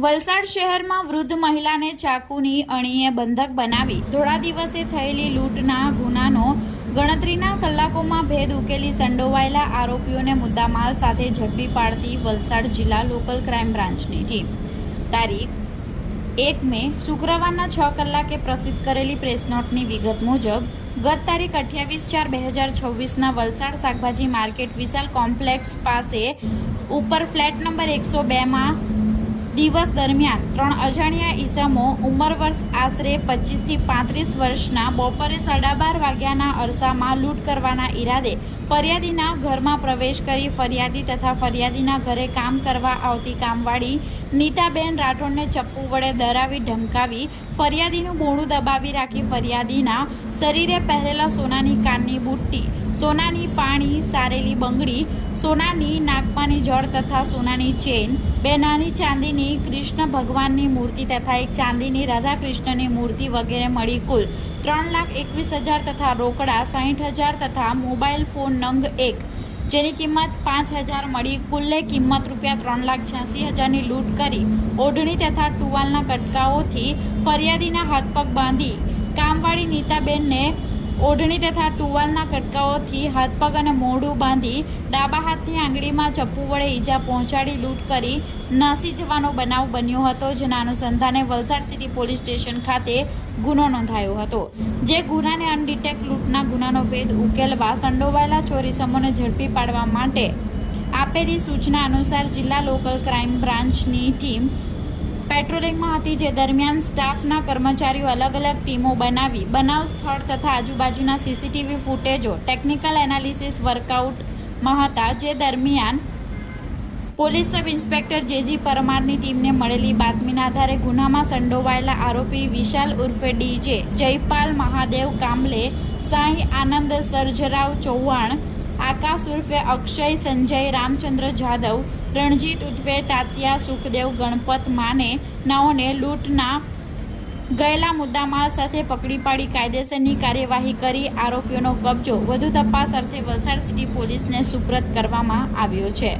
વલસાડ શહેરમાં વૃદ્ધ મહિલાને ચાકુની અણીએ બંધક બનાવી ધોળા દિવસે થયેલી લૂંટના ગુનાનો ગણતરીના કલાકોમાં ભેદ ઉકેલી સંડોવાયેલા આરોપીઓને મુદ્દામાલ સાથે ઝડપી પાડતી વલસાડ જિલ્લા લોકલ ક્રાઇમ બ્રાન્ચની ટીમ તારીખ 1 મે શુક્રવારના 6 કલાકે પ્રસિદ્ધ કરેલી પ્રેસ નોટની વિગત મુજબ ગત તારીખ 28/4/2026ના વલસાડ શાકભાજી માર્કેટ વિશાલ કોમ્પ્લેક્સ પાસે ઉપર ફ્લેટ નંબર 102માં દિવસ દરમિયાન 3 અજાણ્યા ઈસમો ઉંમર વર્ષ આશરે 25 થી 35 વર્ષના બપોરે 12:30 વાગ્યાના અરસામાં લૂંટ કરવાના ઈરાદે ફરિયાદીના ઘરમાં પ્રવેશ કરી ફરિયાદી તથા ફરિયાદીના ઘરે કામ કરવા આવતી કામવાળી નીતાબેન રાઠોડને ચપ્પુ વડે ડરાવી ધમકાવી ફરિયાદીનું મોઢું દબાવી રાખી ફરિયાદીના શરીરે પહેરેલા સોનાની કાનની બુટ્ટી, સોનાની પાણી સારેલી બંગડી, સોનાની નાગપાની જળ તથા સોનાની ચેન, 2 નાની ચાંદીની કૃષ્ણ ભગવાનની મૂર્તિ તથા એક ચાંદીની રાધા કૃષ્ણની મૂર્તિ વગેરે મળી કુલ 3,21,000 તથા રોકડા 60,000 તથા મોબાઈલ ફોન નંગ 1 જેની કિંમત 5,000 મળી કુલ્લે કિંમત રૂપિયા 3,86,000ની લૂંટ કરી ઓઢણી તથા ટુવાલના કટકાઓથી ફરિયાદીના હાથ પગ બાંધી કામવાળી નીતાબેનને ઓઢણી તથા ટુવાલના કટકાઓથી હાથ પગ અને મોઢું બાંધી ડાબા હાથની આંગળીમાં ચપ્પુ વડે ઈજા પહોંચાડી લૂંટ કરી નાસી જવાનો બનાવ બન્યો હતો, જેના અનુસંધાને વલસાડ સિટી પોલીસ સ્ટેશન ખાતે ગુનો નોંધાયો હતો. જે ગુનાને અનડિટેક્ટ લૂંટના ગુનાનો ભેદ ઉકેલવા સંડોવાયેલા ચોરીસમોને ઝડપી પાડવા માટે આપેલી સૂચના અનુસાર જિલ્લા લોકલ ક્રાઇમ બ્રાન્ચની ટીમ પેટ્રોલિંગમાં હતી, જે દરમિયાન સ્ટાફના કર્મચારીઓ અલગ અલગ ટીમો બનાવી બનાવ સ્થળ તથા આજુબાજુના સીસીટીવી ફૂટેજો ટેકનિકલ એનાલિસિસ વર્કઆઉટમાં હતા. જે દરમિયાન પોલીસ સબ ઇન્સ્પેક્ટર જેજી પરમારની ટીમને મળેલી બાતમીના આધારે ગુનામાં સંડોવાયેલા આરોપી વિશાલ ઉર્ફે ડીજે, જયપાલ મહાદેવ કામલે, સાંઈ આનંદ સર્જરાવ ચૌહાણ, આકાશ ઉર્ફે અક્ષય સંજય રામચંદ્ર જાદવ, રણજીત ઉર્ફે તાત્યા સુખદેવ ગણપત માને નાઓને લૂંટના ગયેલા મુદ્દામાલ સાથે પકડી પાડી કાયદેસરની કાર્યવાહી કરી આરોપીઓનો કબજો વધુ તપાસ અર્થે વલસાડ સિટી પોલીસને સુપ્રત કરવામાં આવ્યો છે.